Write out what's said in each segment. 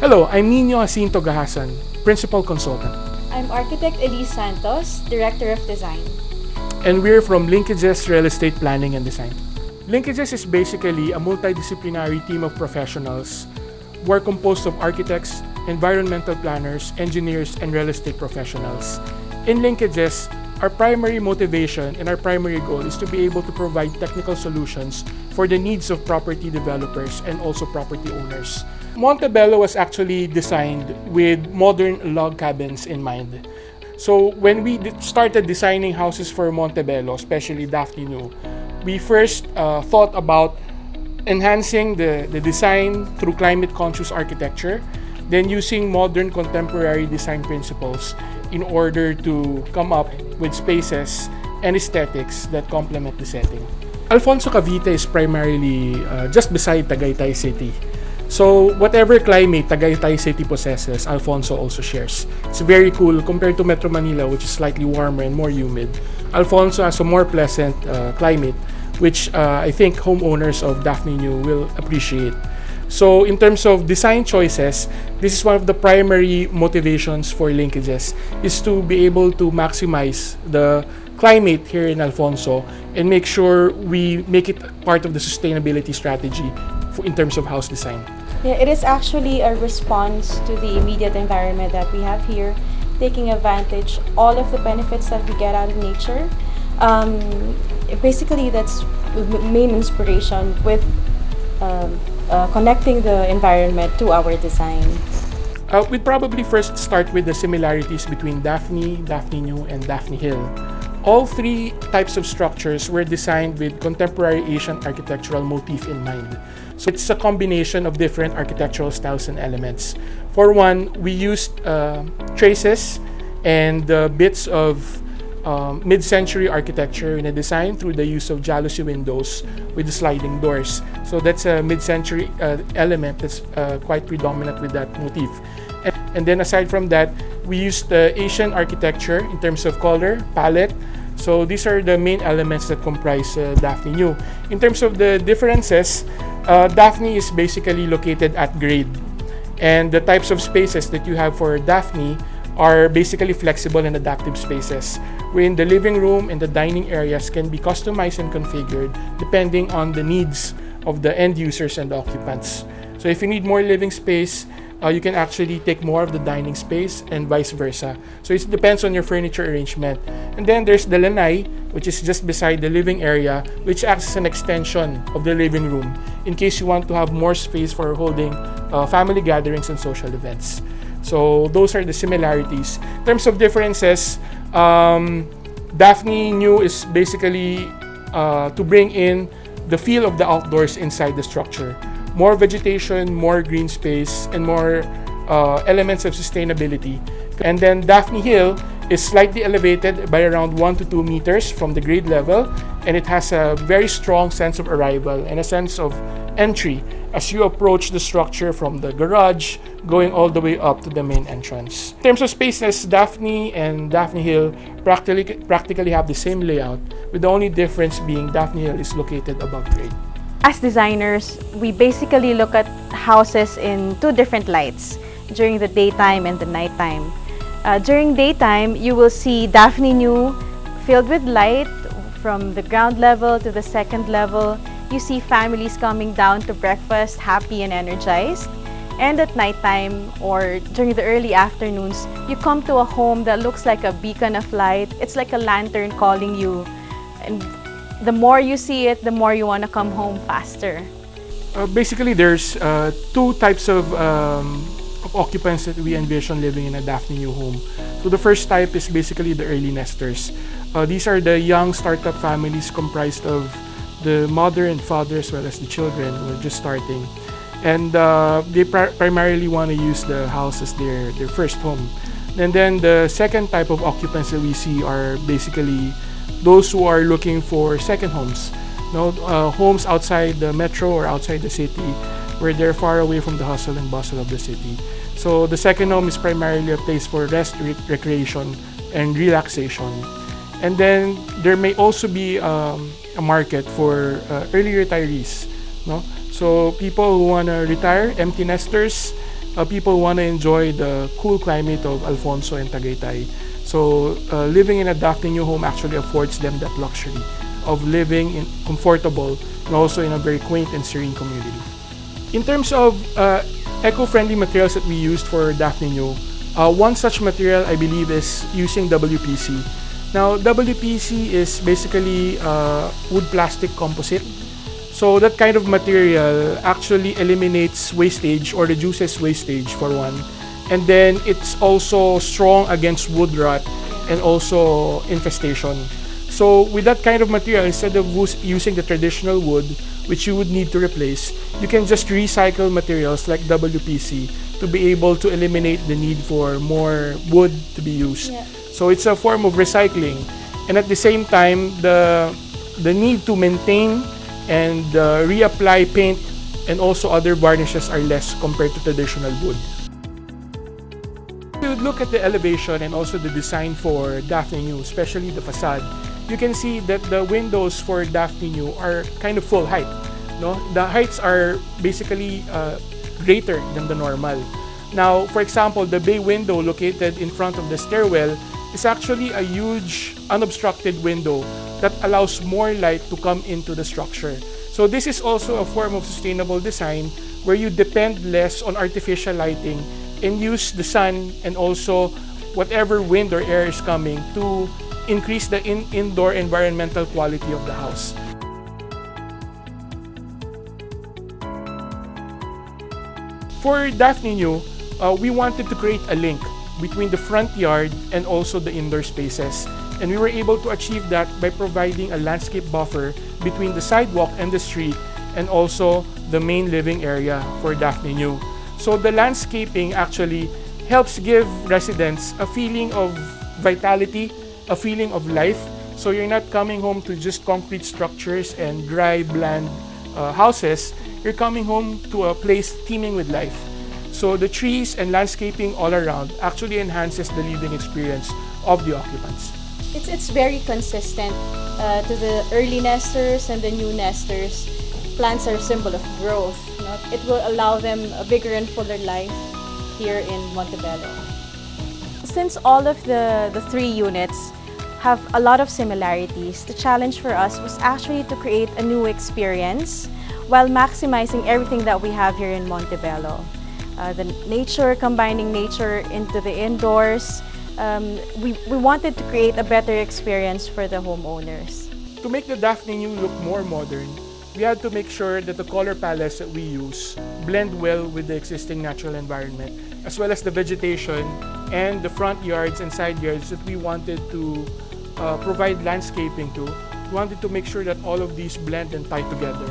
Hello, I'm 𝐃𝐚𝐩𝐡𝐧𝐞 𝐍𝐞, Principal Consultant. I'm Architect Elise Santos, Director of Design. And we're from 𝐿inkages Real Estate Planning and Design. 𝐿inkages is basically a multidisciplinary team of professionals who are composed of architects, environmental planners, engineers, and real estate professionals. In 𝐿inkages, our primary motivation and our primary goal is to be able to provide technical solutions for the needs of property developers and also property owners. 𝑀ontebello was actually designed with modern log cabins in mind. So when we started designing houses for 𝑀ontebello, especially Daphne New, we first thought about enhancing the design through climate-conscious architecture, then using modern contemporary design principles in order to come up with spaces and aesthetics that complement the setting. Alfonso Cavite is primarily just beside Tagaytay City. So whatever climate Tagaytay City possesses, Alfonso also shares. It's very cool compared to Metro Manila, which is slightly warmer and more humid. Alfonso has a more pleasant climate, which I think homeowners of Daphne New will appreciate. So in terms of design choices, this is one of the primary motivations for 𝐿inkages, is to be able to maximize the climate here in Alfonso and make sure we make it part of the sustainability strategy in terms of house design. Yeah, it is actually a response to the immediate environment that we have here, taking advantage all of the benefits that we get out of nature. Basically, that's the main inspiration with connecting the environment to our design. We'd probably first start with the similarities between Daphne, Daphne New, and Daphne Hill. All three types of structures were designed with contemporary Asian architectural motif in mind. So it's a combination of different architectural styles and elements. For one, we used traces and bits of mid-century architecture in a design through the use of jalousie windows with the sliding doors. So that's a mid-century element that's quite predominant with that motif. And then aside from that, we used Asian architecture in terms of color, palette. So these are the main elements that comprise Daphne New. In terms of the differences, Daphne is basically located at grade. And the types of spaces that you have for Daphne are basically flexible and adaptive spaces, wherein the living room and the dining areas can be customized and configured depending on the needs of the end users and the occupants. So if you need more living space, you can actually take more of the dining space and vice versa. So it depends on your furniture arrangement. And then there's the lanai, which is just beside the living area, which acts as an extension of the living room in case you want to have more space for holding family gatherings and social events. So those are the similarities. In terms of differences, Daphne New is basically to bring in the feel of the outdoors inside the structure. More vegetation, more green space, and more elements of sustainability. And then Daphne Hill is slightly elevated by around 1 to 2 meters from the grade level, and it has a very strong sense of arrival and a sense of entry as you approach the structure from the garage, going all the way up to the main entrance. In terms of spaces, Daphne and Daphne Hill practically have the same layout, with the only difference being Daphne Hill is located above grade. As designers, we basically look at houses in two different lights, during the daytime and the nighttime. During daytime, you will see Daphne New filled with light from the ground level to the second level. You see families coming down to breakfast happy and energized. And at nighttime or during the early afternoons, you come to a home that looks like a beacon of light. It's like a lantern calling you. And the more you see it, the more you want to come home faster. Basically, there's two types of occupants that we envision living in a Daphne New home. So the first type is basically the early nesters. These are the young startup families comprised of the mother and father as well as the children who are just starting. And they primarily want to use the house as their first home. And then the second type of occupants that we see are basically those who are looking for second homes. Homes outside the metro or outside the city where they're far away from the hustle and bustle of the city. So the second home is primarily a place for rest, recreation, and relaxation. And then there may also be a market for early retirees. So people who want to retire, empty nesters, people want to enjoy the cool climate of Alfonso and Tagaytay. So living in a Daphne New home actually affords them that luxury of living in comfortable and also in a very quaint and serene community. In terms of eco-friendly materials that we used for Daphne New, one such material I believe is using WPC. Now WPC is basically wood plastic composite. So that kind of material actually eliminates wastage or reduces wastage for one. And then it's also strong against wood rot and also infestation. So with that kind of material, instead of using the traditional wood, which you would need to replace, you can just recycle materials like WPC to be able to eliminate the need for more wood to be used. Yeah. So it's a form of recycling. And at the same time, the need to maintain and reapply paint and also other varnishes are less compared to traditional wood. If you look at the elevation and also the design for Daphne New, especially the facade, you can see that the windows for Daphne New are kind of full height. No? The heights are basically greater than the normal. Now, for example, the bay window located in front of the stairwell is actually a huge unobstructed window that allows more light to come into the structure. So this is also a form of sustainable design where you depend less on artificial lighting and use the sun and also whatever wind or air is coming to increase the indoor environmental quality of the house. For Daphne New, we wanted to create a link between the front yard and also the indoor spaces. And we were able to achieve that by providing a landscape buffer between the sidewalk and the street and also the main living area for Daphne New. So the landscaping actually helps give residents a feeling of vitality, a feeling of life. So you're not coming home to just concrete structures and dry, bland houses. You're coming home to a place teeming with life. So the trees and landscaping all around actually enhances the living experience of the occupants. It's very consistent to the early nesters and the new nesters. Plants are a symbol of growth. You know? It will allow them a bigger and fuller life here in Montebello. Since all of the three units have a lot of similarities, the challenge for us was actually to create a new experience while maximizing everything that we have here in Montebello. The nature, combining nature into the indoors. We wanted to create a better experience for the homeowners. To make the Daphne New look more modern, we had to make sure that the color palettes that we use blend well with the existing natural environment, as well as the vegetation and the front yards and side yards that we wanted to provide landscaping to. We wanted to make sure that all of these blend and tie together.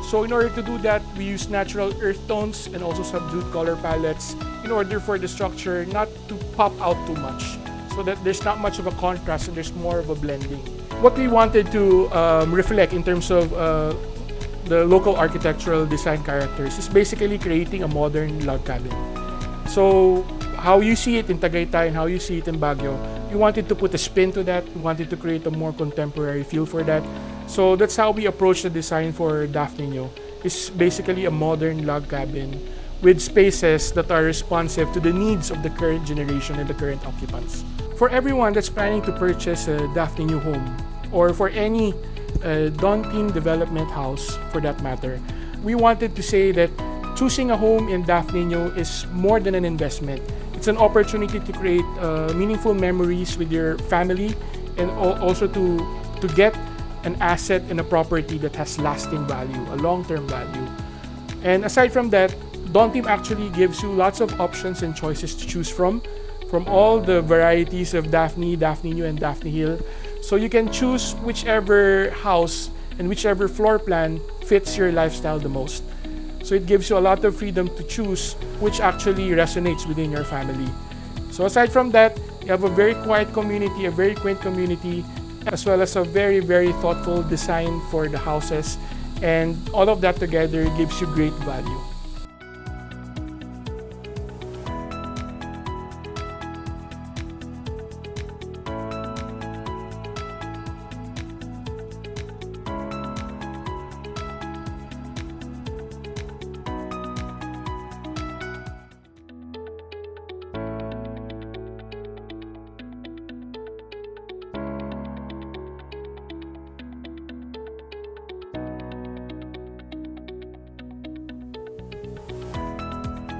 So in order to do that, we use natural earth tones and also subdued color palettes in order for the structure not to pop out too much, so that there's not much of a contrast and there's more of a blending. What we wanted to reflect in terms of the local architectural design characters is basically creating a modern log cabin. So how you see it in Tagaytay and how you see it in Baguio, we wanted to put a spin to that. We wanted to create a more contemporary feel for that. So that's how we approach the design for Daphne New. It's basically a modern log cabin with spaces that are responsive to the needs of the current generation and the current occupants. For everyone that's planning to purchase a Daphne New home, or for any Dawn Team development house for that matter, we wanted to say that choosing a home in Daphne New is more than an investment. It's an opportunity to create meaningful memories with your family and also to get an asset and a property that has lasting value, a long-term value. And aside from that, Dawn Team actually gives you lots of options and choices to choose from all the varieties of Daphne, Daphne New, and Daphne Hill. So you can choose whichever house and whichever floor plan fits your lifestyle the most. So it gives you a lot of freedom to choose which actually resonates within your family. So aside from that, you have a very quiet community, a very quaint community, as well as a very, very thoughtful design for the houses. And all of that together gives you great value.